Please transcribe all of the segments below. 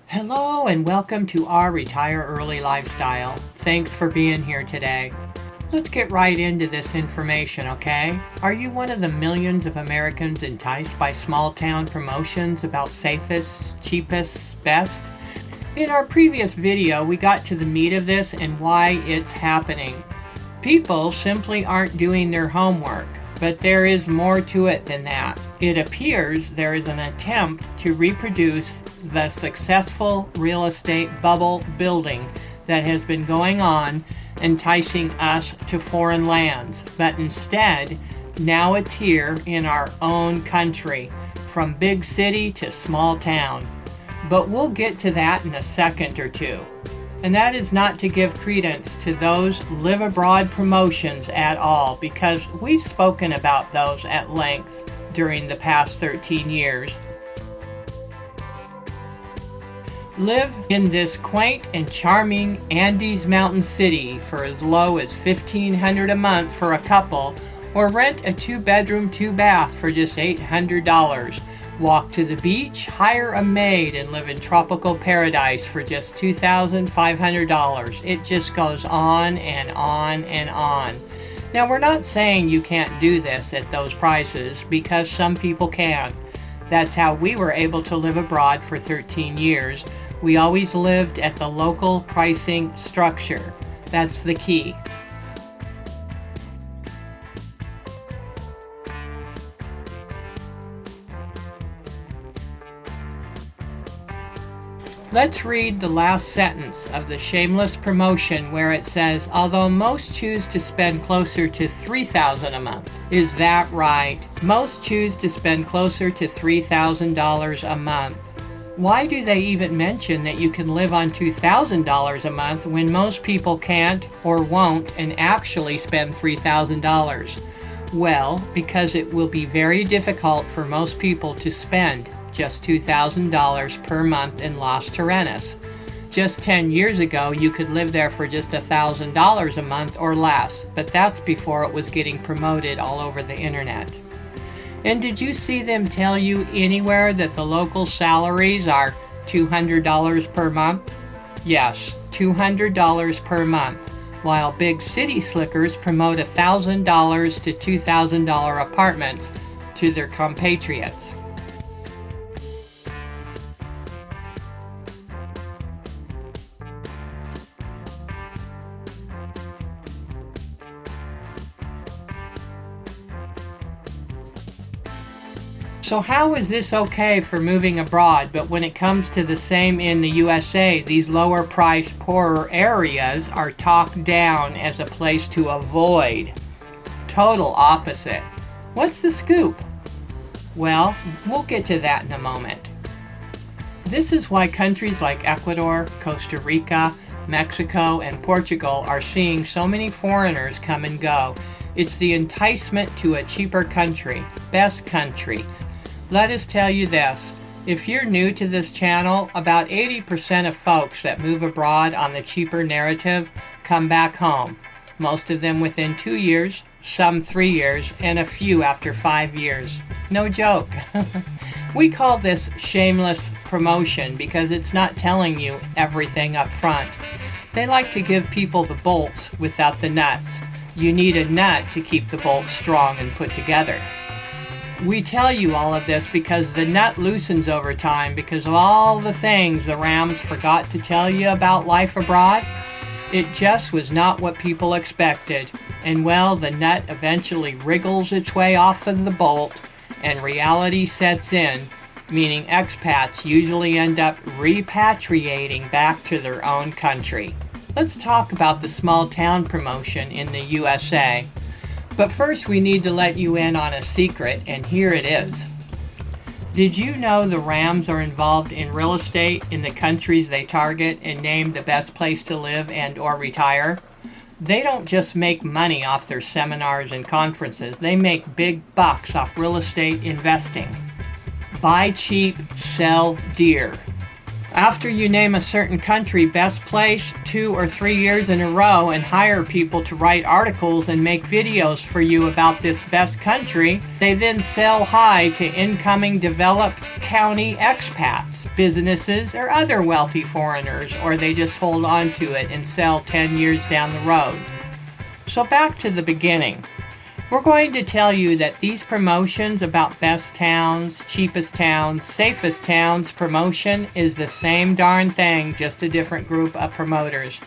Hello and welcome to our Retire Early lifestyle. Thanks for being here today. Let's get right into this information, okay? Are you one of the millions of Americans enticed by small town promotions about safest, cheapest, best? In our previous video, we got to the meat of this and why it's happening. People simply aren't doing their homework, but there is more to it than that. It appears there is an attempt to reproduce the successful real estate bubble building that has been going on, enticing us to foreign lands. But instead, now it's here in our own country, from big city to small town. But we'll get to that in a second or two. And that is not to give credence to those live abroad promotions at all, because we've spoken about those at length during the past 13 years. Live in this quaint and charming Andes mountain city for as low as $1,500 a month for a couple, or rent a 2-bedroom, 2-bath for just $800. Walk to the beach, hire a maid, and live in tropical paradise for just $2,500. It just goes on and on and on. Now, we're not saying you can't do this at those prices, because some people can. That's how we were able to live abroad for 13 years. We always lived at the local pricing structure. That's the key. Let's read the last sentence of the shameless promotion where it says, although most choose to spend closer to $3,000 a month. Is that right? Most choose to spend closer to $3,000 a month. Why do they even mention that you can live on $2,000 a month when most people can't or won't and actually spend $3,000? Well, because it will be very difficult for most people to spend just $2,000 per month in Las Terrenas. Just 10 years ago, you could live there for just $1,000 a month or less, but that's before it was getting promoted all over the internet. And did you see them tell you anywhere that the local salaries are $200 per month? Yes, $200 per month, while big city slickers promote $1,000 to $2,000 apartments to their compatriots. So how is this okay for moving abroad, but when it comes to the same in the USA, these lower priced, poorer areas are talked down as a place to avoid? Total opposite. What's the scoop? Well, we'll get to that in a moment. This is why countries like Ecuador, Costa Rica, Mexico, and Portugal are seeing so many foreigners come and go. It's the enticement to a cheaper country, best country. Let us tell you this, if you're new to this channel, about 80% of folks that move abroad on the cheaper narrative come back home. Most of them within 2 years, some 3 years, and a few after 5 years. No joke. We call this shameless promotion because it's not telling you everything up front. They like to give people the bolts without the nuts. You need a nut to keep the bolts strong and put together. We tell you all of this because the nut loosens over time because of all the things the Rams forgot to tell you about life abroad. It just was not what people expected. And well, the nut eventually wriggles its way off of the bolt and reality sets in, meaning expats usually end up repatriating back to their own country. Let's talk about the small town promotion in the USA. But first we need to let you in on a secret, and here it is. Did you know the Rams are involved in real estate in the countries they target and name the best place to live and or retire? They don't just make money off their seminars and conferences, they make big bucks off real estate investing. Buy cheap, sell dear. After you name a certain country best place 2 or 3 years in a row and hire people to write articles and make videos for you about this best country, they then sell high to incoming developed county expats, businesses, or other wealthy foreigners, or they just hold on to it and sell 10 years down the road. So back to the beginning. We're going to tell you that these promotions about best towns, cheapest towns, safest towns promotion is the same darn thing, just a different group of promoters.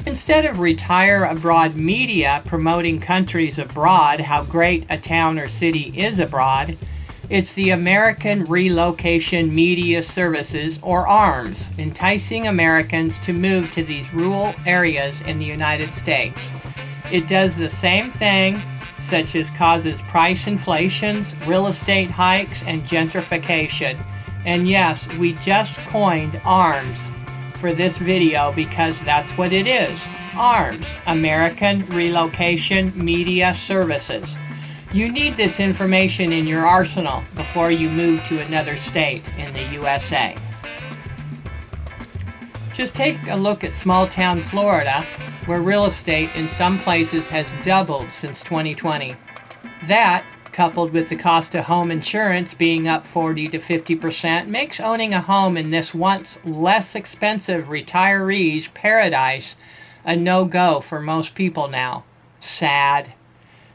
Instead of retire abroad media promoting countries abroad, how great a town or city is abroad, it's the American Relocation Media Services, or ARMS, enticing Americans to move to these rural areas in the United States. It does the same thing, such as causes price inflations, real estate hikes, and gentrification. And yes, we just coined ARMS for this video because that's what it is. ARMS, American Relocation Media Services. You need this information in your arsenal before you move to another state in the USA. Just take a look at small-town Florida, where real estate in some places has doubled since 2020. That, coupled with the cost of home insurance being up 40 to 50%, makes owning a home in this once less expensive retirees' paradise a no-go for most people now. Sad.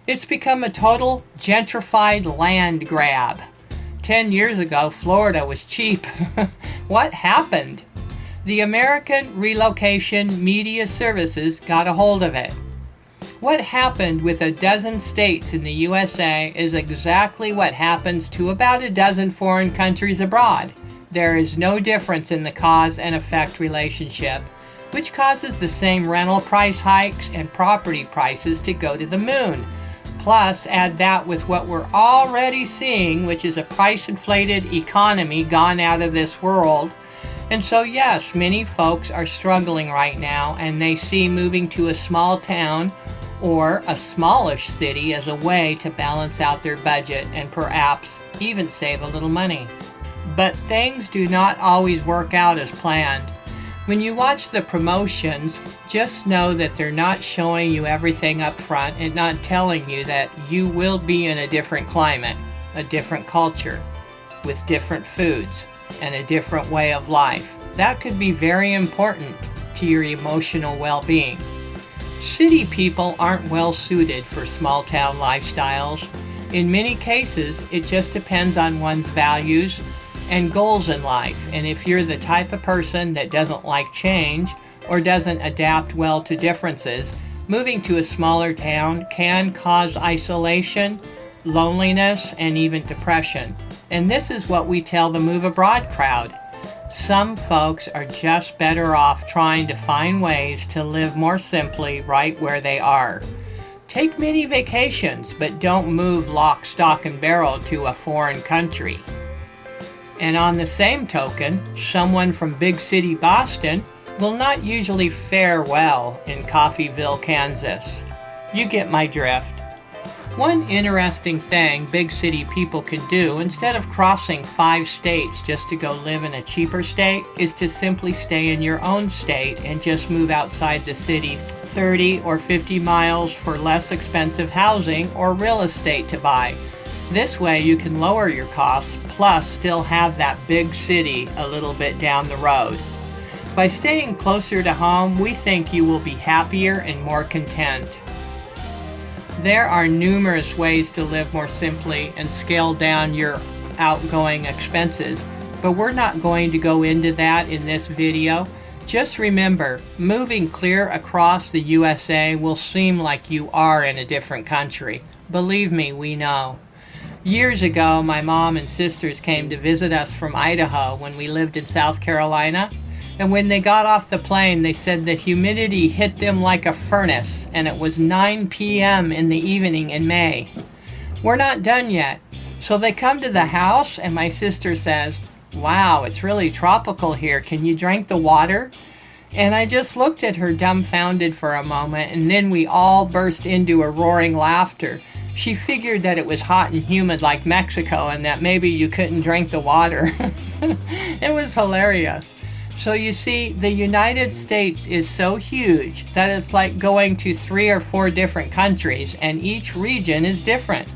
It's become a total gentrified land grab. 10 years ago, Florida was cheap. What happened? The American Relocation Media Services got a hold of it. What happened with a dozen states in the USA is exactly what happens to about a dozen foreign countries abroad. There is no difference in the cause and effect relationship, which causes the same rental price hikes and property prices to go to the moon. Plus, add that with what we're already seeing, which is a price-inflated economy gone out of this world. And so yes, many folks are struggling right now, and they see moving to a small town or a smallish city as a way to balance out their budget and perhaps even save a little money. But things do not always work out as planned. When you watch the promotions, just know that they're not showing you everything up front and not telling you that you will be in a different climate, a different culture, with different foods, and a different way of life. That could be very important to your emotional well-being. City people aren't well suited for small town lifestyles. In many cases, it just depends on one's values and goals in life. And if you're the type of person that doesn't like change or doesn't adapt well to differences, moving to a smaller town can cause isolation, loneliness, and even depression. And this is what we tell the Move Abroad crowd. Some folks are just better off trying to find ways to live more simply right where they are. Take many vacations, but don't move lock, stock, and barrel to a foreign country. And on the same token, someone from big city Boston will not usually fare well in Coffeyville, Kansas. You get my drift. One interesting thing big city people can do, instead of crossing 5 states just to go live in a cheaper state, is to simply stay in your own state and just move outside the city 30 or 50 miles for less expensive housing or real estate to buy. This way you can lower your costs, plus still have that big city a little bit down the road. By staying closer to home, we think you will be happier and more content. There are numerous ways to live more simply and scale down your outgoing expenses, but we're not going to go into that in this video. Just remember, moving clear across the USA will seem like you are in a different country. Believe me, we know. Years ago, my mom and sisters came to visit us from Idaho when we lived in South Carolina. And when they got off the plane, they said the humidity hit them like a furnace, and it was 9 p.m. in the evening in May. We're not done yet. So they come to the house, and my sister says, "Wow, it's really tropical here. Can you drink the water?" And I just looked at her dumbfounded for a moment, and then we all burst into a roaring laughter. She figured that it was hot and humid like Mexico, and that maybe you couldn't drink the water. It was hilarious. So you see, the United States is so huge that it's like going to 3 or 4 different countries, and each region is different.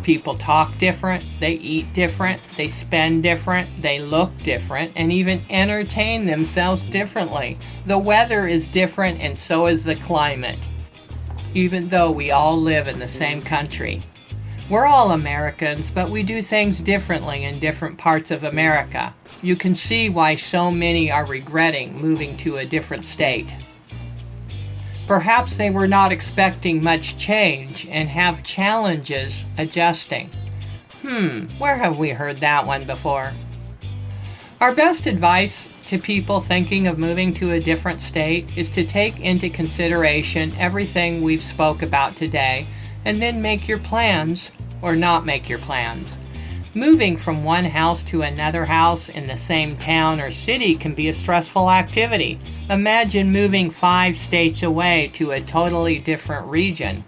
People talk different, they eat different, they spend different, they look different, and even entertain themselves differently. The weather is different, and so is the climate, even though we all live in the same country. We're all Americans, but we do things differently in different parts of America. You can see why so many are regretting moving to a different state. Perhaps they were not expecting much change and have challenges adjusting. Where have we heard that one before? Our best advice to people thinking of moving to a different state is to take into consideration everything we've spoke about today and then make your plans or not make your plans. Moving from one house to another house in the same town or city can be a stressful activity. Imagine moving 5 states away to a totally different region.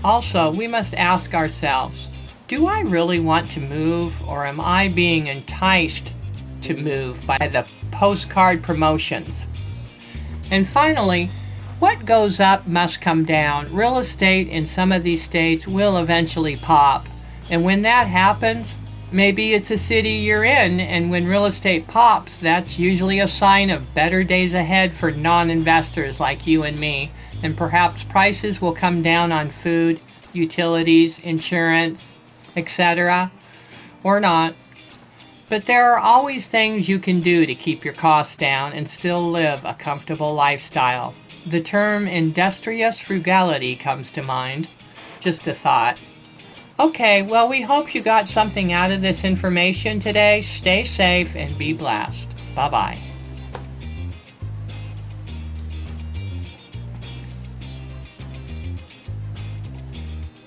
Also, we must ask ourselves, do I really want to move, or am I being enticed to move by the postcard promotions? And finally, what goes up must come down. Real estate in some of these states will eventually pop. And when that happens, maybe it's a city you're in, and when real estate pops, that's usually a sign of better days ahead for non-investors like you and me. And perhaps prices will come down on food, utilities, insurance, etc. Or not. But there are always things you can do to keep your costs down and still live a comfortable lifestyle. The term industrious frugality comes to mind. Just a thought. Okay, well, we hope you got something out of this information today. Stay safe and be blessed. Bye-bye.